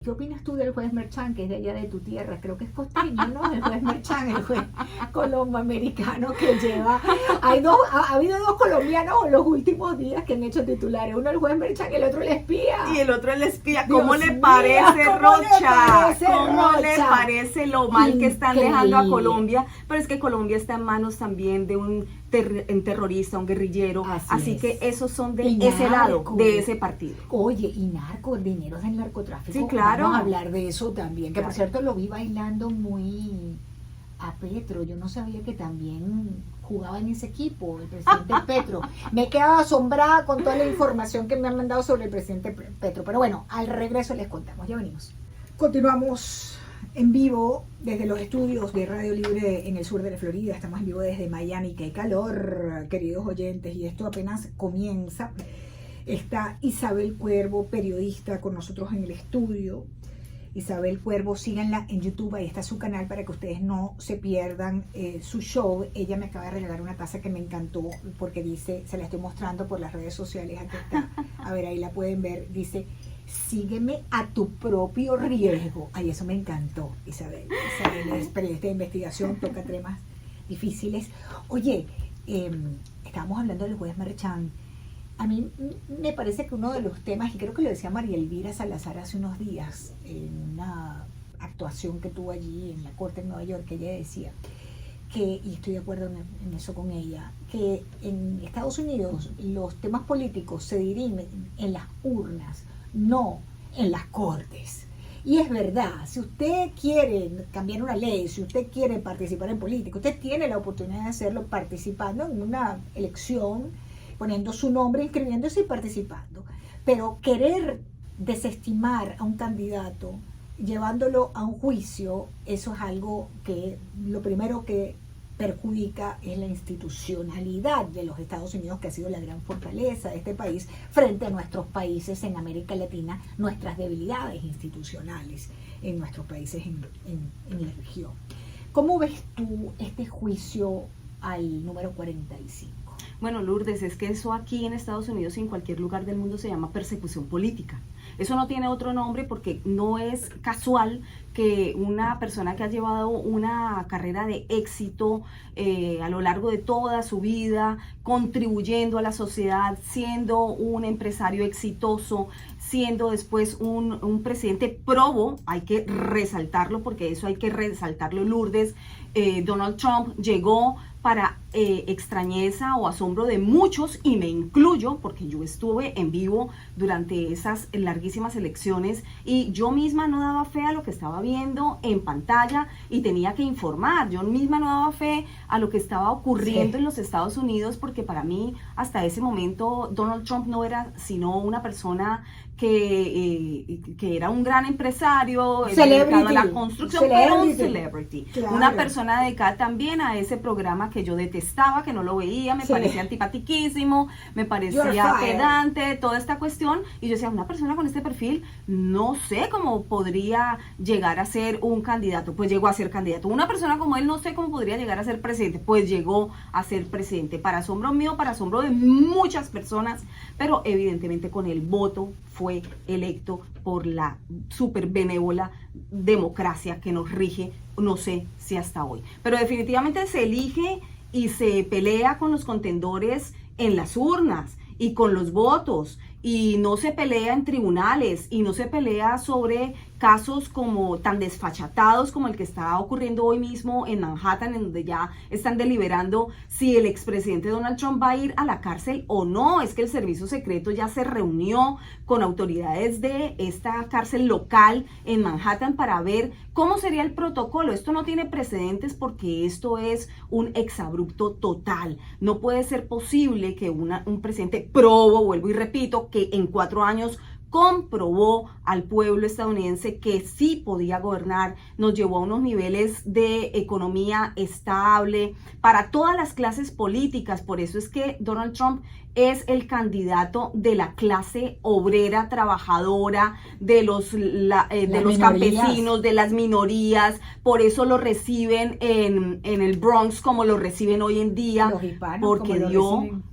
¿qué opinas tú del juez Merchan, que es de allá de tu tierra? Creo que es costeño, ¿no? El juez Merchan, el juez colombo-americano que lleva... Ha habido dos colombianos en los últimos días que han hecho titulares. Uno el juez Merchan y el otro el espía. Y el otro el espía. Dios ¿Cómo le mío, parece, ¿cómo Rocha? le parece, ¿Cómo Rocha? le parece lo mal que están Increíble. dejando a Colombia? Pero es que Colombia está en manos también de un terrorista, un guerrillero. Así es. que esos son de Y ese lado, narco. de ese partido. Oye, y dineros del narcotráfico. Sí, claro. Vamos a hablar de eso también. Que Claro. por cierto lo vi bailando muy a Petro. Yo no sabía que también jugaba en ese equipo, el presidente Petro. Me he quedado asombrada con toda la información que me han mandado sobre el presidente Petro. Pero bueno, al regreso les contamos. Ya venimos. Continuamos en vivo desde los estudios de Radio Libre en el sur de la Florida. Estamos en vivo desde Miami. ¡Qué calor, queridos oyentes! Y esto apenas comienza. Está Isabel Cuervo, periodista, con nosotros en el estudio. Isabel Cuervo, síganla en YouTube, ahí está su canal para que ustedes no se pierdan su show. Ella me acaba de regalar una taza que me encantó porque dice, se la estoy mostrando por las redes sociales, aquí está, a ver, ahí la pueden ver, dice, sígueme a tu propio riesgo. Ay, eso me encantó, Isabel. Isabel es periodista de investigación, toca temas difíciles. Oye, estábamos hablando del juez Merchan. A mí me parece que uno de los temas, y creo que lo decía María Elvira Salazar hace unos días, en una actuación que tuvo allí en la Corte de Nueva York, que ella decía que, y estoy de acuerdo en eso con ella, que en Estados Unidos los temas políticos se dirimen en las urnas, no en las cortes. Y es verdad, si usted quiere cambiar una ley, si usted quiere participar en política, usted tiene la oportunidad de hacerlo participando en una elección, poniendo su nombre, inscribiéndose y participando. Pero querer desestimar a un candidato, llevándolo a un juicio, eso es algo que lo primero que perjudica es la institucionalidad de los Estados Unidos, que ha sido la gran fortaleza de este país frente a nuestros países en América Latina, nuestras debilidades institucionales en nuestros países en la región. ¿Cómo ves tú este juicio al número 45? Bueno, Lourdes, es que eso aquí en Estados Unidos y en cualquier lugar del mundo se llama persecución política. Eso no tiene otro nombre porque no es casual que una persona que ha llevado una carrera de éxito a lo largo de toda su vida, contribuyendo a la sociedad, siendo un empresario exitoso, siendo después un presidente probo, hay que resaltarlo porque eso hay que resaltarlo, Lourdes. Donald Trump llegó para extrañeza o asombro de muchos, y me incluyo porque yo estuve en vivo durante esas larguísimas elecciones y yo misma no daba fe a lo que estaba viendo en pantalla y tenía que informar. Yo misma no daba fe a lo que estaba ocurriendo en los Estados Unidos, porque para mí hasta ese momento Donald Trump no era sino una persona que era un gran empresario dedicado a la construcción, pero un celebrity, claro. Una persona dedicada también a ese programa que yo detestaba, que no lo veía, me parecía antipatiquísimo, me parecía pedante, toda esta cuestión, y yo decía, una persona con este perfil, no sé cómo podría llegar a ser un candidato. Pues llegó a ser candidato. Una persona como él, no sé cómo podría llegar a ser presidente. Pues llegó a ser presidente, para asombro mío, para asombro de muchas personas, pero evidentemente con el voto fue electo por la súper benévola democracia que nos rige, no sé si hasta hoy. Pero definitivamente se elige y se pelea con los contendores en las urnas y con los votos, y no se pelea en tribunales, y no se pelea sobre casos como tan desfachatados como el que está ocurriendo hoy mismo en Manhattan, en donde ya están deliberando si el expresidente Donald Trump va a ir a la cárcel o no. Es que el servicio secreto ya se reunió con autoridades de esta cárcel local en Manhattan para ver cómo sería el protocolo. Esto no tiene precedentes porque esto es un exabrupto total. No puede ser posible que un presidente probo, vuelvo y repito, que en 4 años comprobó al pueblo estadounidense que sí podía gobernar, nos llevó a unos niveles de economía estable para todas las clases políticas. Por eso es que Donald Trump es el candidato de la clase obrera, trabajadora, de los campesinos, de las minorías. Por eso lo reciben en el Bronx como lo reciben hoy en día, los hispanos, porque dio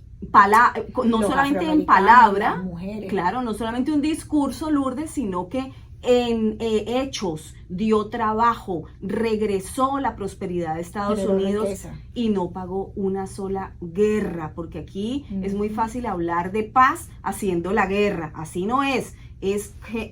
no los solamente en palabra, mujeres. claro, no solamente un discurso, Lourdes, sino que en hechos dio trabajo, regresó la prosperidad de Estados Unidos y no pagó una sola guerra, porque aquí es muy fácil hablar de paz haciendo la guerra, así no es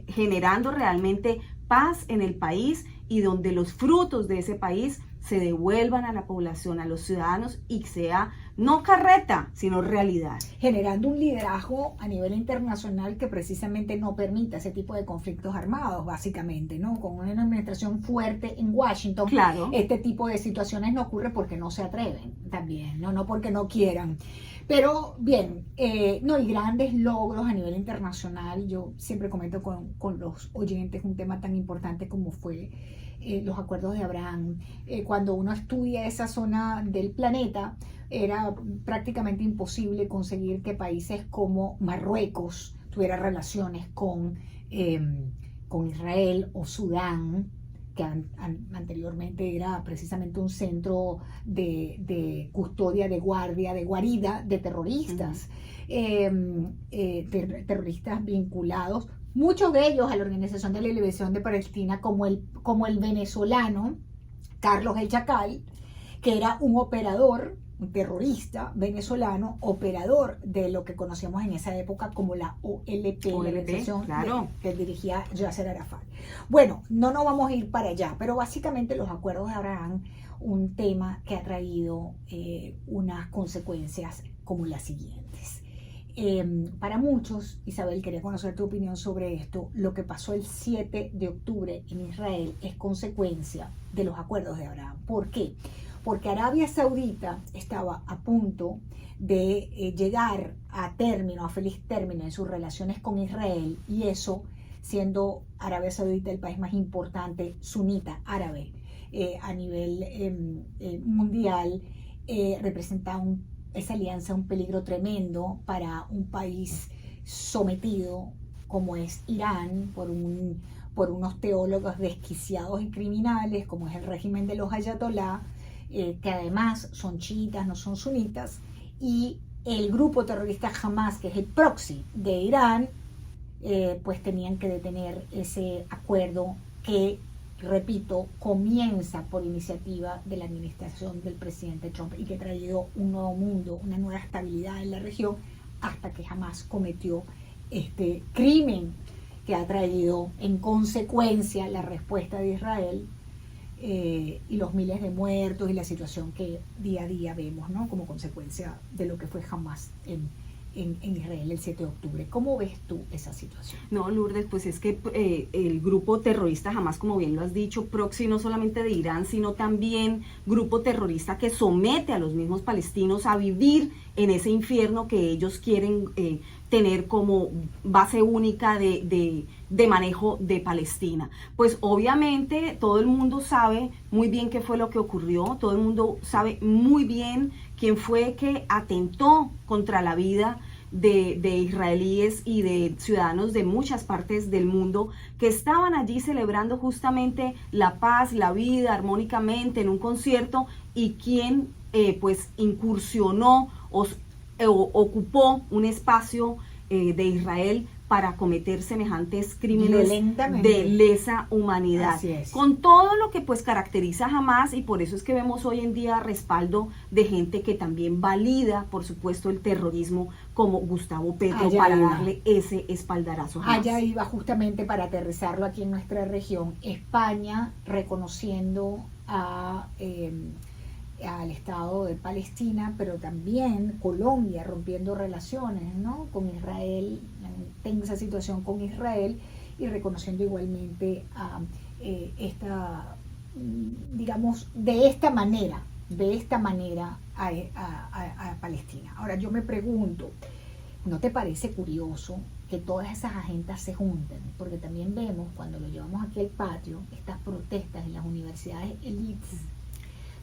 generando realmente paz en el país y donde los frutos de ese país se devuelvan a la población, a los ciudadanos, y sea no carreta, sino realidad. Generando un liderazgo a nivel internacional que precisamente no permita ese tipo de conflictos armados, básicamente, ¿no? Con una administración fuerte en Washington, claro, este tipo de situaciones no ocurre porque no se atreven también, no porque no quieran. Pero bien, no hay grandes logros a nivel internacional. Yo siempre comento con los oyentes un tema tan importante como fue los acuerdos de Abraham. Cuando uno estudia esa zona del planeta, era prácticamente imposible conseguir que países como Marruecos tuvieran relaciones con Israel o Sudán, que anteriormente era precisamente un centro de custodia, de guardia, de guarida de terroristas, terroristas vinculados, muchos de ellos a la Organización de la Liberación de Palestina, como el venezolano Carlos El Chacal, que era un operador, un terrorista venezolano, operador de lo que conocíamos en esa época como la OLP, la organización claro, que dirigía Yasser Arafat. Bueno, no nos vamos a ir para allá, pero básicamente los acuerdos de Abraham, un tema que ha traído unas consecuencias como las siguientes. Para muchos, Isabel, quería conocer tu opinión sobre esto. Lo que pasó el 7 de octubre en Israel es consecuencia de los acuerdos de Abraham. ¿Por qué? Porque Arabia Saudita estaba a punto de llegar a feliz término en sus relaciones con Israel, y eso, siendo Arabia Saudita el país más importante sunita árabe a nivel mundial, representa esa alianza un peligro tremendo para un país sometido como es Irán por unos teólogos desquiciados y criminales como es el régimen de los ayatolá, que además son chiitas, no son sunitas, y el grupo terrorista Hamas, que es el proxy de Irán, pues tenían que detener ese acuerdo que, repito, comienza por iniciativa de la administración del presidente Trump y que ha traído un nuevo mundo, una nueva estabilidad en la región, hasta que Hamas cometió este crimen que ha traído en consecuencia la respuesta de Israel, y los miles de muertos y la situación que día a día vemos, ¿no? Como consecuencia de lo que fue Hamas en Israel el 7 de octubre. ¿Cómo ves tú esa situación? No, Lourdes, pues es que el grupo terrorista Hamas, como bien lo has dicho, proxy no solamente de Irán, sino también grupo terrorista que somete a los mismos palestinos a vivir en ese infierno que ellos quieren tener como base única de manejo de Palestina. Pues obviamente todo el mundo sabe muy bien qué fue lo que ocurrió, todo el mundo sabe muy bien quién fue que atentó contra la vida de israelíes y de ciudadanos de muchas partes del mundo que estaban allí celebrando justamente la paz, la vida armónicamente en un concierto, y quien pues incursionó o ocupó un espacio de Israel para cometer semejantes crímenes de lesa humanidad, con todo lo que pues caracteriza a Hamas, y por eso es que vemos hoy en día respaldo de gente que también valida, por supuesto, el terrorismo, como Gustavo Petro, para darle ese espaldarazo a Hamas. Allá iba justamente para aterrizarlo aquí en nuestra región. España reconociendo al Estado de Palestina, pero también Colombia rompiendo relaciones, ¿no?, con Israel, en tensa situación con Israel, y reconociendo igualmente a digamos, de esta manera a Palestina. Ahora yo me pregunto, ¿no te parece curioso que todas esas agendas se junten? Porque también vemos, cuando lo llevamos aquí al patio, estas protestas en las universidades elites,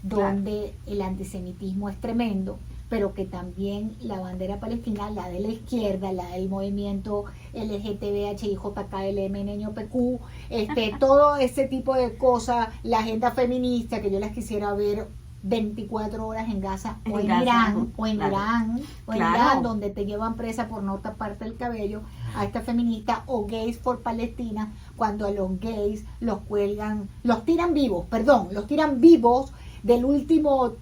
donde el antisemitismo es tremendo, pero que también la bandera palestina, la de la izquierda, la del movimiento LGTBHIJKLMNPQ, todo ese tipo de cosas, la agenda feminista, que yo las quisiera ver 24 horas en Gaza o en Gaza, Irán, o en claro. Irán, o en Claro. Irán, donde te llevan presa por no taparte el cabello, a esta feminista, o Gays for Palestina, cuando a los gays los cuelgan, los tiran vivos del último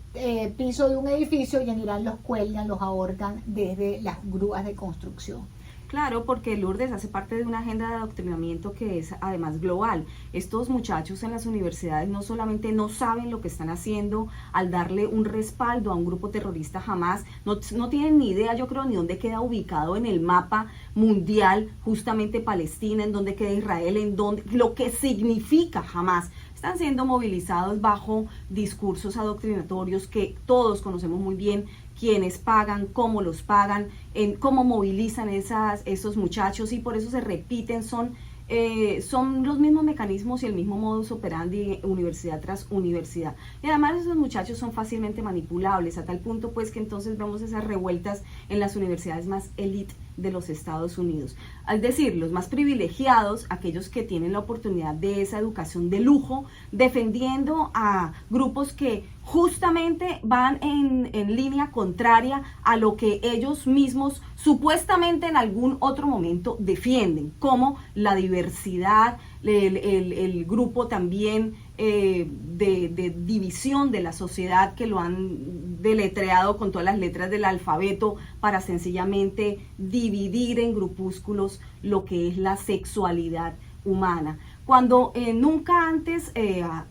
piso de un edificio, y en Irán los cuelgan, los ahorcan desde las grúas de construcción. Claro, porque Lourdes hace parte de una agenda de adoctrinamiento que es además global. Estos muchachos en las universidades no solamente no saben lo que están haciendo al darle un respaldo a un grupo terrorista Hamás, no tienen ni idea, yo creo, ni dónde queda ubicado en el mapa mundial justamente Palestina, en dónde queda Israel, en dónde, lo que significa Hamás. Están siendo movilizados bajo discursos adoctrinatorios que todos conocemos muy bien, quiénes pagan, cómo los pagan, en cómo movilizan esos muchachos, y por eso se repiten, son los mismos mecanismos y el mismo modus operandi universidad tras universidad. Y además esos muchachos son fácilmente manipulables, a tal punto pues que entonces vemos esas revueltas en las universidades más élite de los Estados Unidos. Es decir, los más privilegiados, aquellos que tienen la oportunidad de esa educación de lujo, defendiendo a grupos que justamente van en línea contraria a lo que ellos mismos supuestamente en algún otro momento defienden, como la diversidad, el grupo también de división de la sociedad, que lo han deletreado con todas las letras del alfabeto para sencillamente dividir en grupúsculos lo que es la sexualidad humana. Cuando nunca antes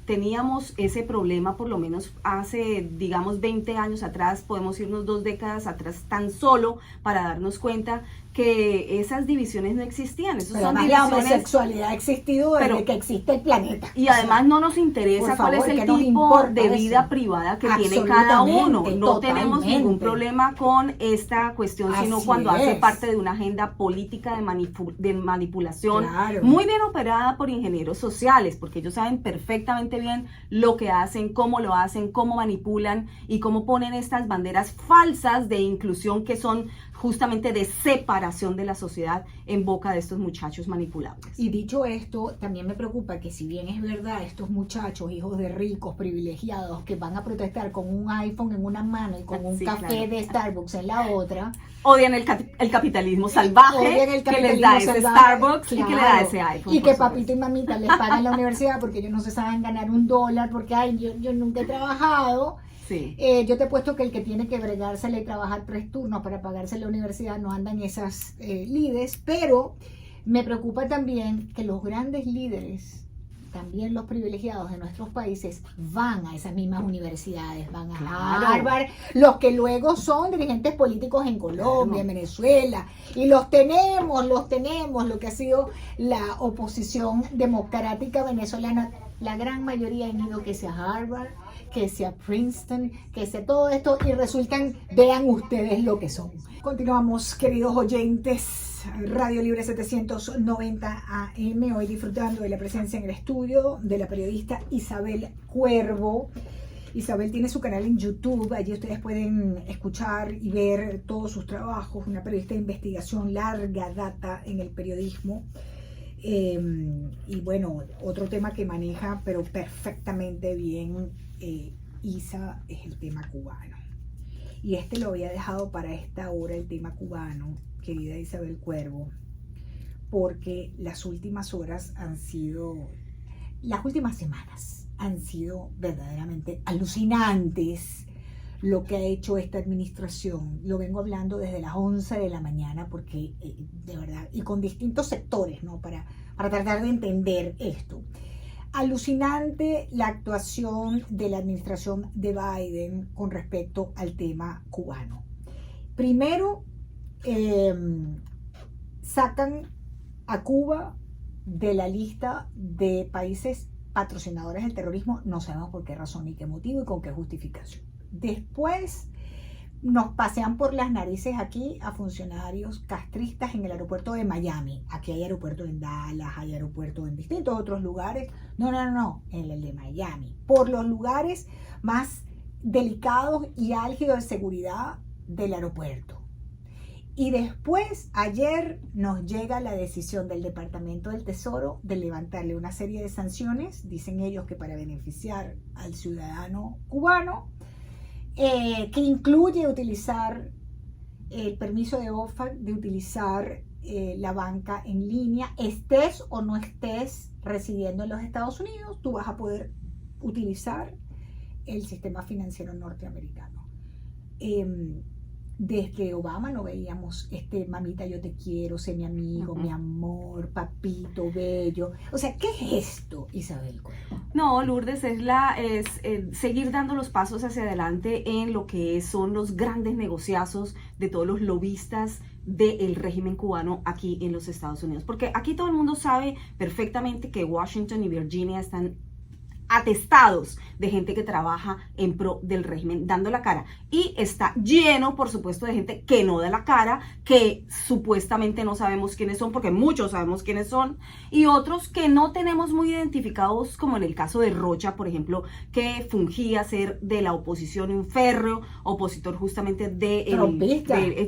teníamos ese problema, por lo menos hace, digamos, 20 años atrás, podemos irnos 2 décadas atrás tan solo para darnos cuenta que esas divisiones no existían. Esos Pero son además divisiones, la homosexualidad ha existido desde que existe el planeta. y además no nos interesa cuál es el tipo de vida privada que tiene cada uno. No tenemos ningún problema con esta cuestión, sino cuando hace parte de una agenda política de manipulación, muy bien operada por ingenieros sociales, porque ellos saben perfectamente bien lo que hacen, cómo lo hacen, cómo manipulan y cómo ponen estas banderas falsas de inclusión que son justamente de separación de la sociedad en boca de estos muchachos manipulables. Y dicho esto, también me preocupa que si bien es verdad, estos muchachos, hijos de ricos, privilegiados, que van a protestar con un iPhone en una mano y con un café de Starbucks en la otra, odian el capitalismo salvaje que les da ese Starbucks y que le da ese iPhone. Y que papito y mamita les pagan la universidad porque ellos no se saben ganar $1, porque ay, yo nunca he trabajado. Sí. Yo te he puesto que el que tiene que bregársele y trabajar 3 turnos para pagarse la universidad no anda en esas lides, pero me preocupa también que los grandes líderes, también los privilegiados de nuestros países, van a esas mismas universidades, van a Harvard, los que luego son dirigentes políticos en Colombia, en Venezuela, y los tenemos, lo que ha sido la oposición democrática venezolana. La gran mayoría han ido que sea Harvard, que sea Princeton, que sea todo esto, y resultan, vean ustedes lo que son. Continuamos, queridos oyentes, Radio Libre 790 AM, hoy disfrutando de la presencia en el estudio de la periodista Isabel Cuervo. Isabel tiene su canal en YouTube, allí ustedes pueden escuchar y ver todos sus trabajos, una periodista de investigación, larga data en el periodismo. Y bueno, otro tema que maneja pero perfectamente bien Isa es el tema cubano, y lo había dejado para esta hora, el tema cubano, querida Isabel Cuervo, porque las últimas semanas han sido verdaderamente alucinantes. Lo que ha hecho esta administración, lo vengo hablando desde las 11 de la mañana, porque de verdad, y con distintos sectores, ¿no? Para tratar de entender esto. Alucinante la actuación de la administración de Biden con respecto al tema cubano. Primero, sacan a Cuba de la lista de países patrocinadores del terrorismo, no sabemos por qué razón ni qué motivo y con qué justificación. Después nos pasean por las narices aquí a funcionarios castristas en el aeropuerto de Miami. Aquí hay aeropuerto en Dallas, hay aeropuerto en distintos otros lugares. No, en el de Miami. Por los lugares más delicados y álgidos de seguridad del aeropuerto. Y después, ayer, nos llega la decisión del Departamento del Tesoro de levantarle una serie de sanciones, dicen ellos que para beneficiar al ciudadano cubano, que incluye utilizar el permiso de OFAC, de utilizar la banca en línea, estés o no estés residiendo en los Estados Unidos, tú vas a poder utilizar el sistema financiero norteamericano. Desde Obama no veíamos mamita yo te quiero, sé mi amigo, mi amor, papito, bello. O sea, ¿qué es esto, Isabel Cuervo? No, Lourdes, es seguir dando los pasos hacia adelante en lo que son los grandes negociazos de todos los lobistas del régimen cubano aquí en los Estados Unidos. Porque aquí todo el mundo sabe perfectamente que Washington y Virginia están atestados de gente que trabaja en pro del régimen dando la cara, y está lleno por supuesto de gente que no da la cara, que supuestamente no sabemos quiénes son, porque muchos sabemos quiénes son, y otros que no tenemos muy identificados, como en el caso de Rocha, por ejemplo, que fungía ser de la oposición, un férreo opositor justamente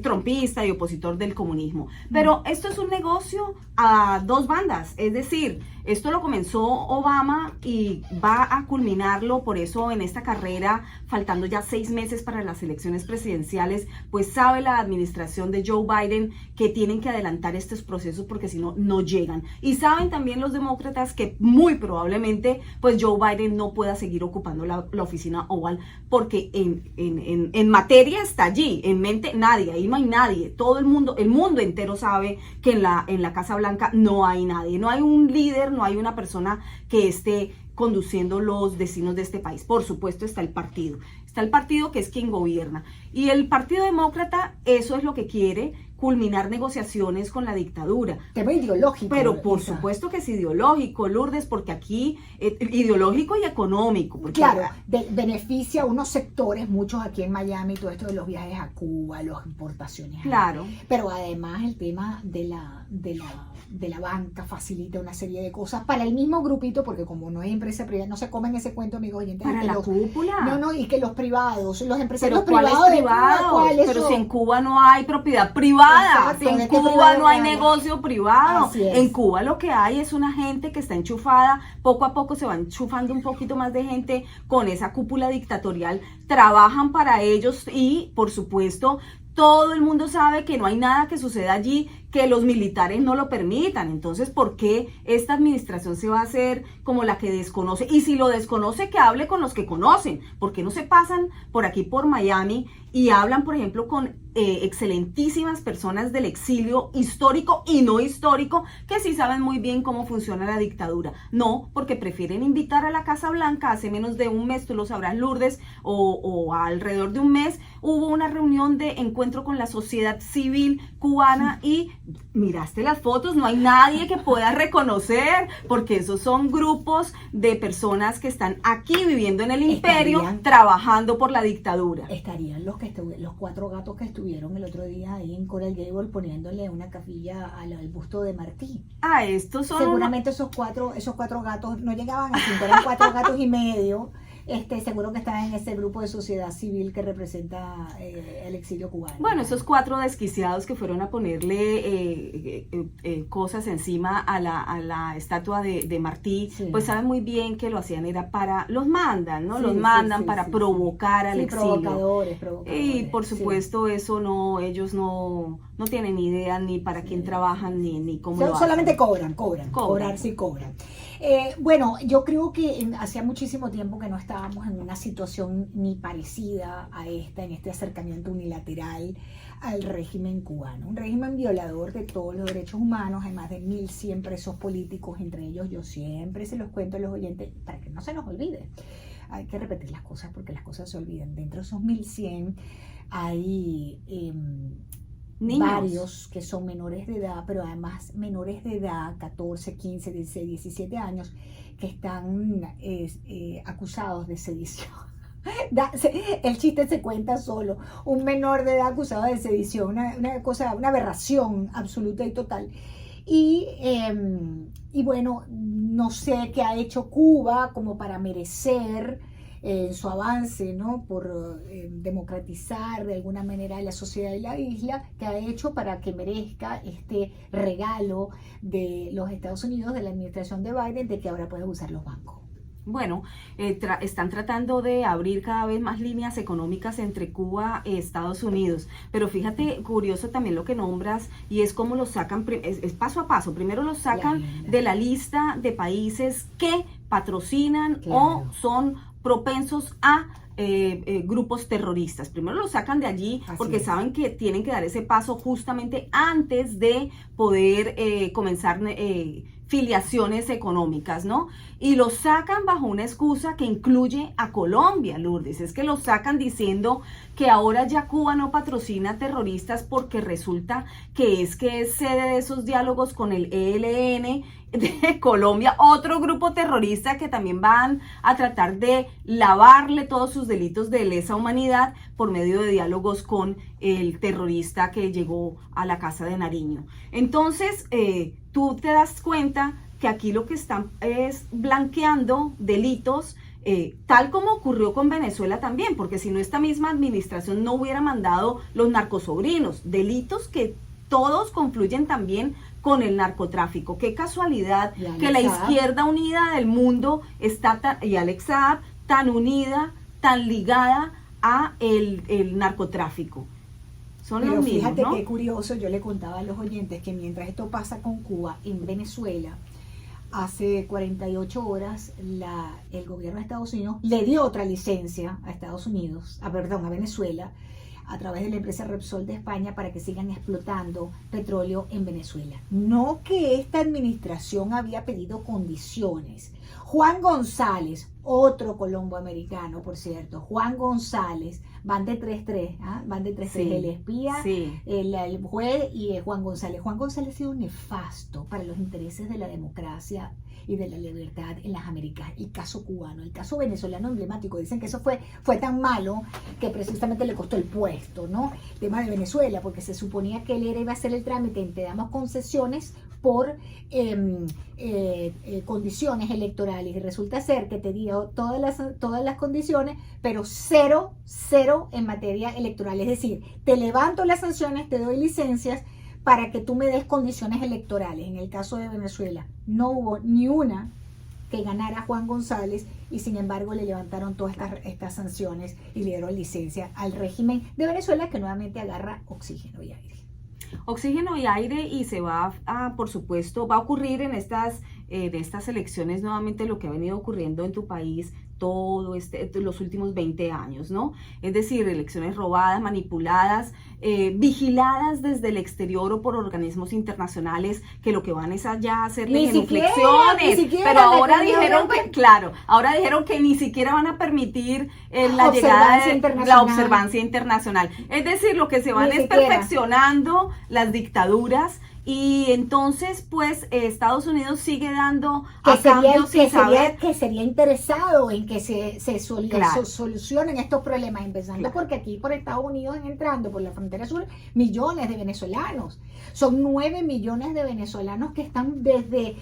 trompista y opositor del comunismo. Pero esto es un negocio a dos bandas, es decir, esto lo comenzó Obama y va a culminarlo, por eso en esta carrera, faltando ya 6 meses para las elecciones presidenciales, pues sabe la administración de Joe Biden que tienen que adelantar estos procesos porque si no, no llegan. Y saben también los demócratas que muy probablemente pues Joe Biden no pueda seguir ocupando la oficina Oval, porque en materia está allí, en mente nadie, ahí no hay nadie. Todo el mundo entero sabe que en la Casa Blanca no hay nadie, no hay un líder, no hay una persona que esté conduciendo los destinos de este país. Por supuesto está el partido que es quien gobierna, y el Partido Demócrata eso es lo que quiere, culminar negociaciones con la dictadura. Tema ideológico. Pero por supuesto que es ideológico, Lourdes, porque aquí, ideológico y económico. Porque claro, beneficia a unos sectores, muchos aquí en Miami, todo esto de los viajes a Cuba, las importaciones. Claro. Pero además el tema de la banca facilita una serie de cosas para el mismo grupito, porque como no es empresa privada, no se comen ese cuento, amigos oyentes. Para la cúpula. No, y que los privados, los empresarios ¿Pero privados. ¿cuál es privado? Pero si en Cuba no hay propiedad privada. Exacto, en Cuba no hay negocio privado. En Cuba lo que hay es una gente que está enchufada, poco a poco se va enchufando un poquito más de gente con esa cúpula dictatorial, trabajan para ellos y por supuesto todo el mundo sabe que no hay nada que suceda allí que los militares no lo permitan. Entonces, ¿por qué esta administración se va a hacer como la que desconoce? Y si lo desconoce, que hable con los que conocen. ¿Por qué no se pasan por aquí, por Miami, y hablan, por ejemplo, con excelentísimas personas del exilio histórico y no histórico, que sí saben muy bien cómo funciona la dictadura? No, porque prefieren invitar a la Casa Blanca. Hace menos de un mes, tú lo sabrás, Lourdes, o alrededor de un mes, hubo una reunión de encuentro con la sociedad civil cubana y miraste las fotos, no hay nadie que pueda reconocer, porque esos son grupos de personas que están aquí viviendo en el imperio, trabajando por la dictadura. Estarían los 4 gatos que estuvieron el otro día ahí en Coral Gable poniéndole una capilla al busto de Martí. Estos son... Seguramente esos cuatro gatos no llegaban a 5, eran 4 gatos y medio. Seguro que está en ese grupo de sociedad civil que representa el exilio cubano. Bueno, esos 4 desquiciados que fueron a ponerle cosas encima a la estatua de Martí, sí, pues saben muy bien que lo hacían era para, los mandan, ¿no? Sí, los mandan para provocar al exilio. Provocadores. Y por supuesto eso no, ellos no tienen idea ni para quién trabajan ni cómo lo hacen. Solamente cobran. Cobrar sí cobran. Bueno, yo creo que hacía muchísimo tiempo que no estábamos en una situación ni parecida a esta, en este acercamiento unilateral al régimen cubano. Un régimen violador de todos los derechos humanos, hay más de 1.100 presos políticos, entre ellos yo siempre se los cuento a los oyentes para que no se nos olvide. Hay que repetir las cosas porque las cosas se olvidan. Dentro de esos 1.100 hay... niños, varios que son menores de edad, pero además menores de edad, 14, 15, 16, 17 años, que están acusados de sedición. El chiste se cuenta solo. Un menor de edad acusado de sedición, una aberración absoluta y total. Y bueno, no sé qué ha hecho Cuba como para merecer en su avance, ¿no? Por democratizar de alguna manera la sociedad de la isla, que ha hecho para que merezca este regalo de los Estados Unidos, de la administración de Biden, de que ahora puedes usar los bancos. Bueno, están tratando de abrir cada vez más líneas económicas entre Cuba y Estados Unidos, pero fíjate, curioso también lo que nombras, y es cómo los sacan, es paso a paso. Primero los sacan de la lista de países que patrocinan o son propensos a grupos terroristas. Primero los sacan de allí porque saben que tienen que dar ese paso justamente antes de poder comenzar filiaciones económicas, ¿no? Y los sacan bajo una excusa que incluye a Colombia, Lourdes. Es que los sacan diciendo que ahora ya Cuba no patrocina terroristas porque resulta que es sede de esos diálogos con el ELN de Colombia, otro grupo terrorista que también van a tratar de lavarle todos sus delitos de lesa humanidad por medio de diálogos con el terrorista que llegó a la casa de Nariño. Entonces, tú te das cuenta que aquí lo que están es blanqueando delitos, tal como ocurrió con Venezuela también, porque si no, esta misma administración no hubiera mandado los narcosobrinos, delitos que todos confluyen también con el narcotráfico. Qué casualidad que la izquierda unida del mundo está y Alex Saab tan unida, tan ligada a el narcotráfico. Son Pero los mismos, fíjate, ¿no? Qué curioso, yo le contaba a los oyentes que mientras esto pasa con Cuba, en Venezuela, hace 48 horas el gobierno de Estados Unidos le dio otra licencia a Venezuela, a través de la empresa Repsol de España, para que sigan explotando petróleo en Venezuela. No que esta administración había pedido condiciones. Juan González, otro colombo-americano, por cierto, Juan González, van de 3-3, van de 3-3, Sí, el espía, sí. el juez y Juan González. Juan González ha sido nefasto para los intereses de la democracia y de la libertad en las Américas. El caso cubano, el caso venezolano emblemático, dicen que eso fue tan malo que precisamente le costó el puesto, ¿no? El tema de Venezuela, porque se suponía que él iba a hacer el trámite, te damos concesiones por condiciones electorales, y resulta ser que te dio todas las condiciones, pero cero en materia electoral. Es decir, te levanto las sanciones, te doy licencias para que tú me des condiciones electorales. En el caso de Venezuela no hubo ni una que ganara Juan González, y sin embargo le levantaron todas estas sanciones y le dieron licencia al régimen de Venezuela, que nuevamente agarra oxígeno y aire. Oxígeno y aire, y se va a, por supuesto, va a ocurrir en estas elecciones nuevamente lo que ha venido ocurriendo en tu país los últimos 20 años, ¿no? Es decir, elecciones robadas, manipuladas, vigiladas desde el exterior o por organismos internacionales que lo que van es allá a hacerle genuflexiones, pero ahora dijeron que ni siquiera van a permitir la llegada de la observancia internacional. Es decir, lo que se van es perfeccionando las dictaduras. Y entonces, pues, Estados Unidos sigue dando que sería interesado en que se solucionen estos problemas, empezando porque aquí por Estados Unidos entrando por la frontera sur millones de venezolanos. Son 9 millones de venezolanos que están desde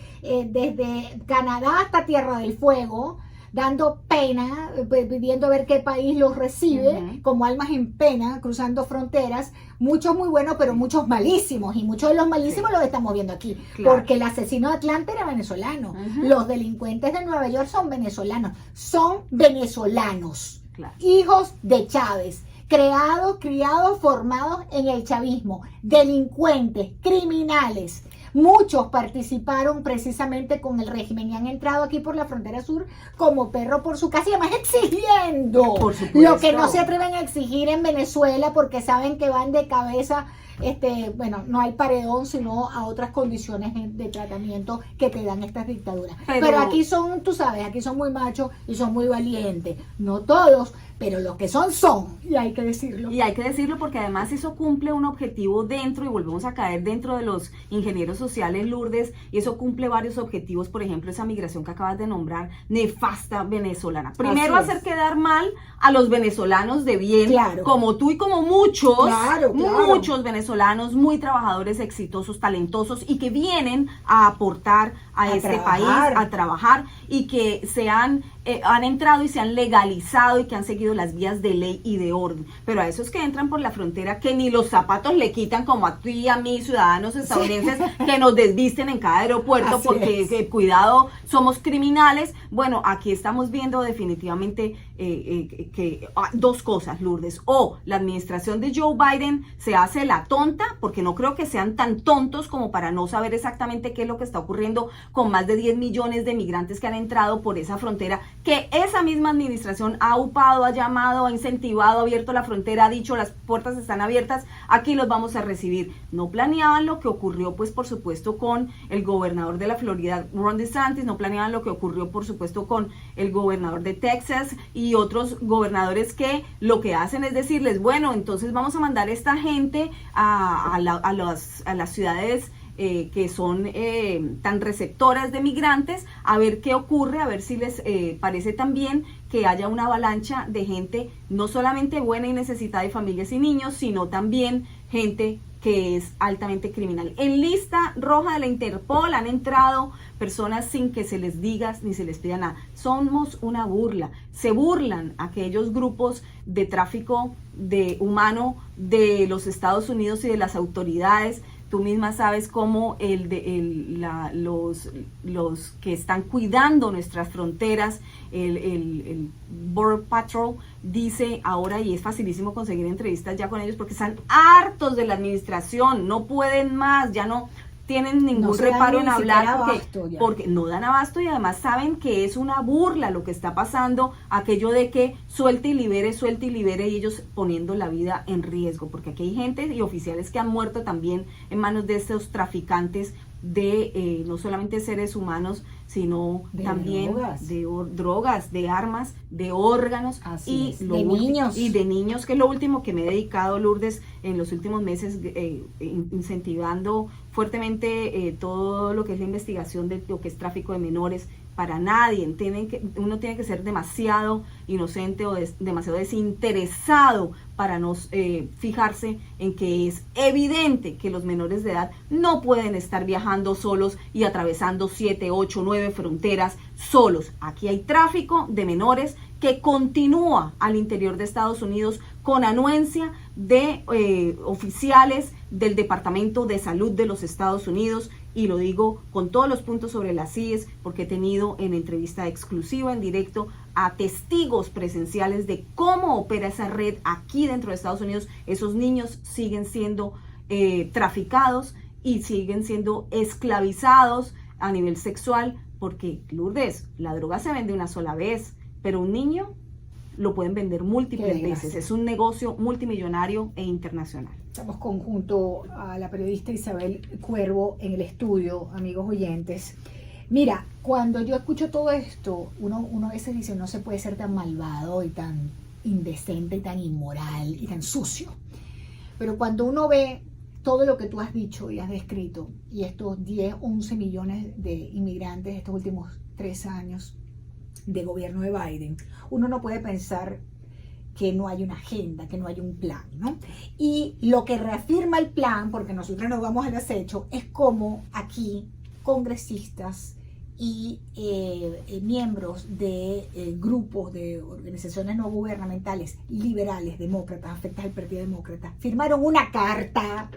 Canadá hasta Tierra del Fuego, dando pena, pidiendo a ver qué país los recibe, como almas en pena, cruzando fronteras, muchos muy buenos, pero muchos malísimos, y muchos de los malísimos los estamos viendo aquí, porque el asesino de Atlanta era venezolano, los delincuentes de Nueva York son venezolanos, hijos de Chávez, criados, formados en el chavismo, delincuentes, criminales. Muchos participaron precisamente con el régimen y han entrado aquí por la frontera sur como perro por su casa, y además exigiendo lo que no se atreven a exigir en Venezuela, porque saben que van de cabeza. No hay paredón, sino a otras condiciones de tratamiento que te dan estas dictaduras. Pero aquí son, tú sabes, aquí son muy machos y son muy valientes. No todos, pero los que son, y hay que decirlo. Y hay que decirlo porque además eso cumple un objetivo dentro, y volvemos a caer dentro de los ingenieros sociales, Lourdes, y eso cumple varios objetivos, por ejemplo, esa migración que acabas de nombrar, nefasta venezolana. Primero, hacer quedar mal a los venezolanos de bien, claro, como tú y como muchos, claro, muchos venezolanos muy trabajadores, exitosos, talentosos, y que vienen a aportar a este país, a trabajar, y que han entrado y se han legalizado y que han seguido las vías de ley y de orden. Pero a esos que entran por la frontera, que ni los zapatos le quitan, como a ti y a mí, ciudadanos estadounidenses, que nos desvisten en cada aeropuerto. Así porque cuidado, somos criminales. Bueno, aquí estamos viendo definitivamente que dos cosas, Lourdes: o la administración de Joe Biden se hace la tonta, porque no creo que sean tan tontos como para no saber exactamente qué es lo que está ocurriendo con más de 10 millones de migrantes que han entrado por esa frontera, que esa misma administración ha upado, ha llamado, ha incentivado, ha abierto la frontera, ha dicho las puertas están abiertas, aquí los vamos a recibir. No planeaban lo que ocurrió, pues por supuesto, con el gobernador de la Florida, Ron DeSantis, no planeaban lo que ocurrió, por supuesto, con el gobernador de Texas y otros gobernadores que lo que hacen es decirles, bueno, entonces vamos a mandar esta gente a las ciudades que son tan receptoras de migrantes, a ver qué ocurre, a ver si les parece también que haya una avalancha de gente no solamente buena y necesitada de familias y niños, sino también gente que es altamente criminal. En lista roja de la Interpol han entrado personas sin que se les diga ni se les pida nada. Somos una burla. Se burlan aquellos grupos de tráfico de humano de los Estados Unidos y de las autoridades. Tú misma sabes cómo los que están cuidando nuestras fronteras, el Border Patrol, dice ahora, y es facilísimo conseguir entrevistas ya con ellos porque están hartos de la administración, no pueden más, ya no tienen ningún reparo en hablar porque no dan abasto, y además saben que es una burla lo que está pasando, aquello de que suelte y libere, y ellos poniendo la vida en riesgo, porque aquí hay gente y oficiales que han muerto también en manos de estos traficantes de no solamente seres humanos, sino también de drogas, de armas, de órganos y de niños, que es lo último que me he dedicado, Lourdes, en los últimos meses, incentivando fuertemente todo lo que es la investigación de lo que es tráfico de menores. Para nadie, uno tiene que ser demasiado inocente o demasiado desinteresado para no fijarse en que es evidente que los menores de edad no pueden estar viajando solos y atravesando 7, 8, 9 fronteras solos. Aquí hay tráfico de menores que continúa al interior de Estados Unidos con anuencia de oficiales del Departamento de Salud de los Estados Unidos, y lo digo con todos los puntos sobre las IES porque he tenido en entrevista exclusiva, en directo, a testigos presenciales de cómo opera esa red aquí dentro de Estados Unidos. Esos niños siguen siendo traficados y siguen siendo esclavizados a nivel sexual, porque, Lourdes, la droga se vende una sola vez, pero un niño lo pueden vender múltiples veces. Es un negocio multimillonario e internacional. Estamos junto a la periodista Isabel Cuervo en el estudio, amigos oyentes. Mira, cuando yo escucho todo esto, uno a veces dice, no se puede ser tan malvado y tan indecente y tan inmoral y tan sucio. Pero cuando uno ve todo lo que tú has dicho y has descrito, y estos 10, 11 millones de inmigrantes estos últimos 3 años de gobierno de Biden, uno no puede pensar que no hay una agenda, que no hay un plan, ¿no? Y lo que reafirma el plan, porque nosotros nos vamos al acecho, es como aquí congresistas y miembros de grupos de organizaciones no gubernamentales, liberales, demócratas, afectas al Partido Demócrata, firmaron una carta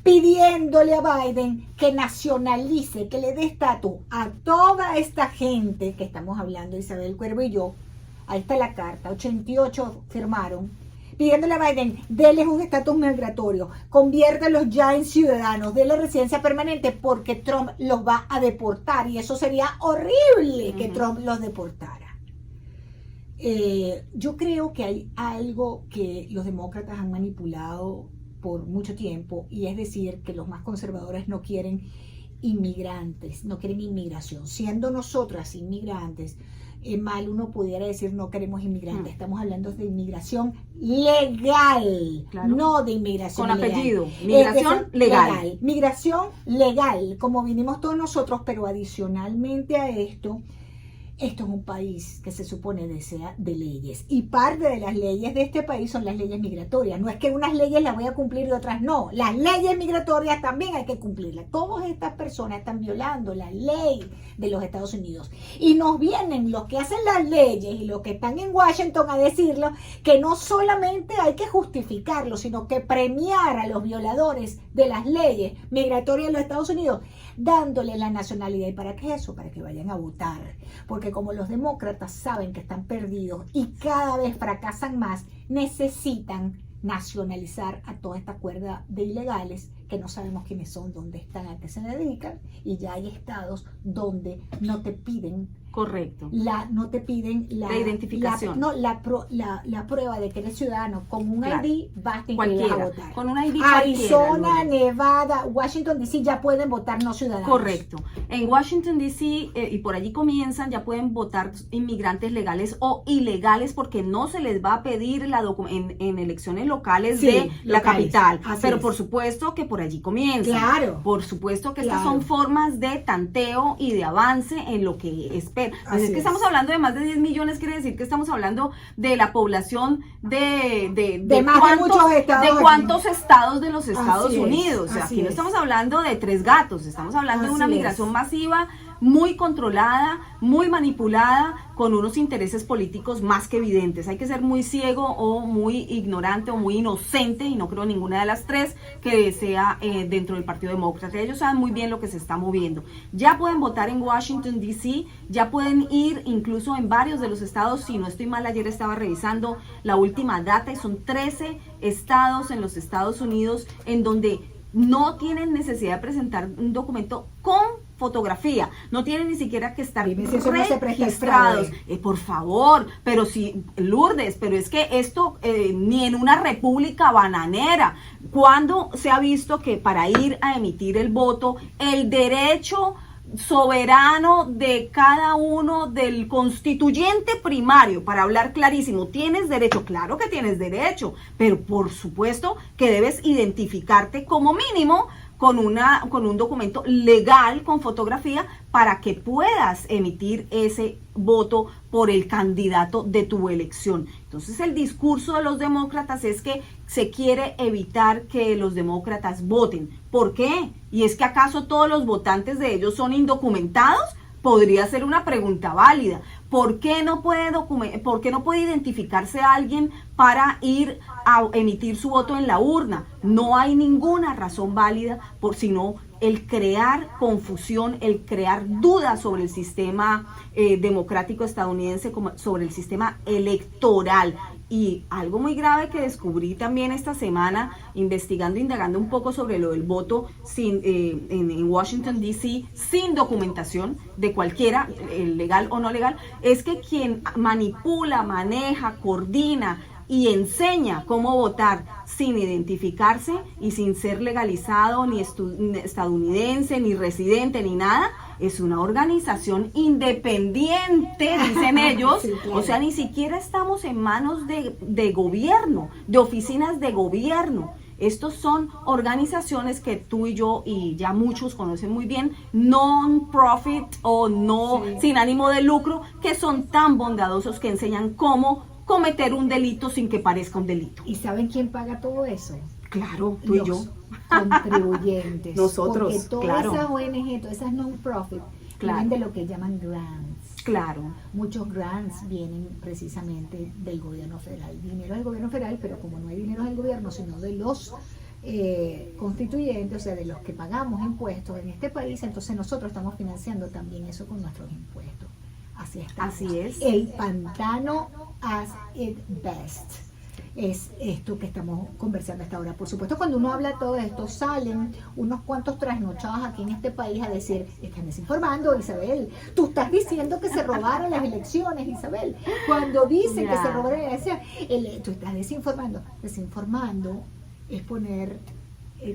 pidiéndole a Biden que nacionalice, que le dé estatus a toda esta gente que estamos hablando, Isabel Cuervo y yo. Ahí está la carta, 88 firmaron, pidiéndole a Biden, déles un estatus migratorio, conviértelos ya en ciudadanos, déles residencia permanente, porque Trump los va a deportar, y eso sería horrible que Trump los deportara. Yo creo que hay algo que los demócratas han manipulado por mucho tiempo, y es decir, que los más conservadores no quieren inmigrantes, no quieren inmigración. Siendo nosotras inmigrantes, mal uno pudiera decir no queremos inmigrantes. Estamos hablando de inmigración legal, claro, no de inmigración con legal. apellido, migración legal. Migración legal, como vinimos todos nosotros, pero adicionalmente a esto es un país que se supone desea de leyes, y parte de las leyes de este país son las leyes migratorias. No es que unas leyes las voy a cumplir y otras no, las leyes migratorias también hay que cumplirlas. Todas estas personas están violando la ley de los Estados Unidos, y nos vienen los que hacen las leyes y los que están en Washington a decirlo, que no solamente hay que justificarlo, sino que premiar a los violadores de las leyes migratorias de los Estados Unidos, dándole la nacionalidad. ¿Y para qué eso? Para que vayan a votar, porque como los demócratas saben que están perdidos y cada vez fracasan más, necesitan nacionalizar a toda esta cuerda de ilegales que no sabemos quiénes son, dónde están, a qué se dedican, y ya hay estados donde no te piden correcto la identificación, la prueba de que eres ciudadano. Con un claro, ID basta y cualquiera, vas a votar. con un ID Arizona, Nevada, Washington DC ya pueden votar no ciudadanos. Correcto. En Washington DC y por allí comienzan, ya pueden votar inmigrantes legales o ilegales, porque no se les va a pedir en elecciones locales de la capital. Pero por supuesto que por allí comienza. Claro. Por supuesto que estas son formas de tanteo y de avance en lo que espera. Pues es que estamos hablando de más de 10 millones, quiere decir que estamos hablando de la población de cuántos estados de los Estados Unidos. O sea, aquí no estamos hablando de 3 gatos, estamos hablando de una migración masiva, muy controlada, muy manipulada, con unos intereses políticos más que evidentes. Hay que ser muy ciego o muy ignorante o muy inocente, y no creo ninguna de las 3 que sea dentro del Partido Demócrata. Ellos saben muy bien lo que se está moviendo. Ya pueden votar en Washington DC, ya pueden ir incluso en varios de los estados. Si no estoy mal, ayer estaba revisando la última data y son 13 estados en los Estados Unidos en donde no tienen necesidad de presentar un documento con fotografía, no tienen ni siquiera que estar registrados. Por favor, pero si, Lourdes, pero es que esto ni en una república bananera, ¿cuándo se ha visto que para ir a emitir el voto, el derecho soberano de cada uno del constituyente primario, para hablar clarísimo, tienes derecho? Claro que tienes derecho, pero por supuesto que debes identificarte como mínimo con un documento legal con fotografía para que puedas emitir ese voto por el candidato de tu elección. Entonces el discurso de los demócratas es que se quiere evitar que los demócratas voten. ¿Por qué? ¿Y es que acaso todos los votantes de ellos son indocumentados? Podría ser una pregunta válida. ¿Por qué no puede identificarse a alguien para ir a emitir su voto en la urna? No hay ninguna razón válida sino el crear confusión, el crear dudas sobre el sistema democrático estadounidense, sobre el sistema electoral. Y algo muy grave que descubrí también esta semana, indagando un poco sobre lo del voto en Washington DC, sin documentación de cualquiera, legal o no legal, es que quien manipula, maneja, coordina y enseña cómo votar sin identificarse y sin ser legalizado, ni estadounidense, ni residente, ni nada, es una organización independiente, dicen ellos. Sí, claro. O sea, ni siquiera estamos en manos de gobierno, de oficinas de gobierno. Estos son organizaciones que tú y yo y ya muchos conocen muy bien, non-profit o sin ánimo de lucro, que son tan bondadosos que enseñan cómo cometer un delito sin que parezca un delito. ¿Y saben quién paga todo eso? Claro, tú y yo. Contribuyentes. Nosotros, porque todas esas ONG, todas esas non-profit, vienen de lo que llaman grants. Claro. Muchos grants vienen precisamente del gobierno federal. Dinero del gobierno federal, pero como no hay dinero del gobierno, sino de los constituyentes, o sea, de los que pagamos impuestos en este país, entonces nosotros estamos financiando también eso con nuestros impuestos. Así es. El pantano as it best es esto que estamos conversando hasta ahora. Por supuesto, cuando uno habla de todo esto, salen unos cuantos trasnochados aquí en este país a decir, están desinformando, Isabel. Tú estás diciendo que se robaron las elecciones, Isabel. Cuando dicen que se robaron las elecciones, tú estás desinformando. Desinformando es poner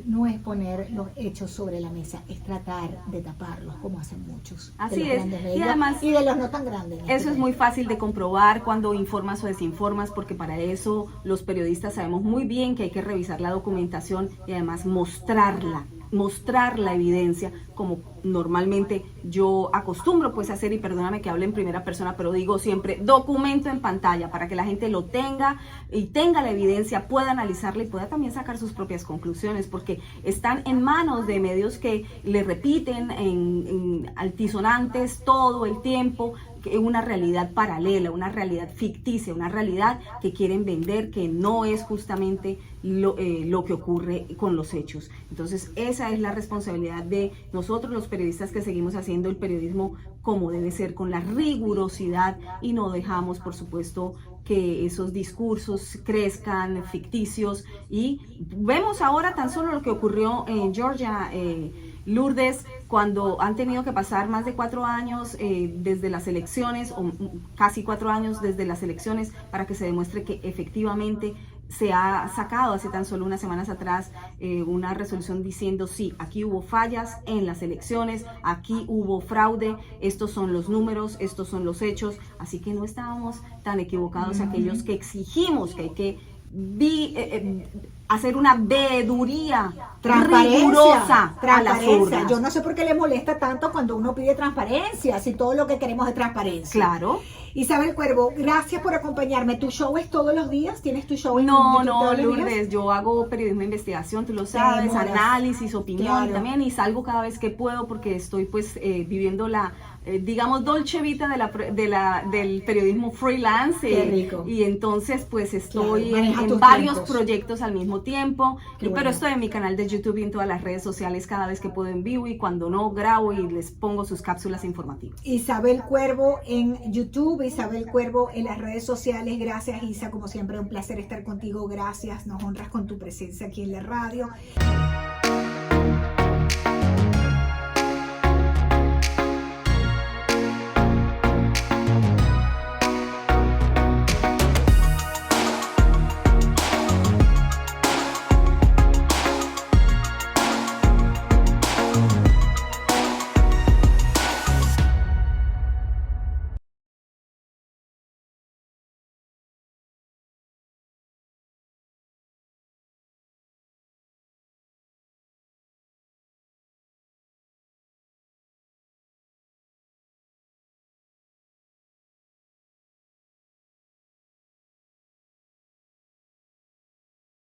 no es poner los hechos sobre la mesa, es tratar de taparlos como hacen muchos. Así de los es. grandes Y medios además, y de los no tan grandes. eso es muy fácil de comprobar cuando informas o desinformas, porque para eso los periodistas sabemos muy bien que hay que revisar la documentación y además mostrar la evidencia, como normalmente yo acostumbro pues hacer, y perdóname que hable en primera persona, pero digo siempre documento en pantalla para que la gente lo tenga y tenga la evidencia, pueda analizarla y pueda también sacar sus propias conclusiones, porque están en manos de medios que le repiten en altisonantes todo el tiempo una realidad paralela, una realidad ficticia, una realidad que quieren vender, que no es justamente lo que ocurre con los hechos. Entonces esa es la responsabilidad de nosotros los periodistas, que seguimos haciendo el periodismo como debe ser, con la rigurosidad, y no dejamos, por supuesto, que esos discursos crezcan ficticios. Y vemos ahora tan solo lo que ocurrió en Georgia, Lourdes, cuando han tenido que pasar más de 4 años desde las elecciones, o casi 4 años desde las elecciones, para que se demuestre que efectivamente se ha sacado hace tan solo unas semanas atrás una resolución diciendo sí, aquí hubo fallas en las elecciones, aquí hubo fraude, estos son los números, estos son los hechos, así que no estábamos tan equivocados aquellos que exigimos que hay que hacer una veeduría rigurosa a las urnas. Yo no sé por qué le molesta tanto cuando uno pide transparencia, si todo lo que queremos es transparencia. Claro. Isabel Cuervo, gracias por acompañarme. ¿Tu show es todos los días? ¿Tienes tu show en No, YouTube no, todos los Lourdes, días? yo hago periodismo de investigación, tú lo sabes, análisis, opinión, también, y salgo cada vez que puedo, porque estoy pues viviendo la digamos, dolce vita del periodismo freelance. Qué rico. Y entonces pues estoy claro, en varios tiempos. Proyectos al mismo tiempo, pero bueno. estoy en mi canal de YouTube y en todas las redes sociales cada vez que puedo en vivo, y cuando no grabo y les pongo sus cápsulas informativas. Isabel Cuervo en YouTube, Isabel Cuervo en las redes sociales. Gracias, Isa, como siempre un placer estar contigo, gracias, nos honras con tu presencia aquí en la radio.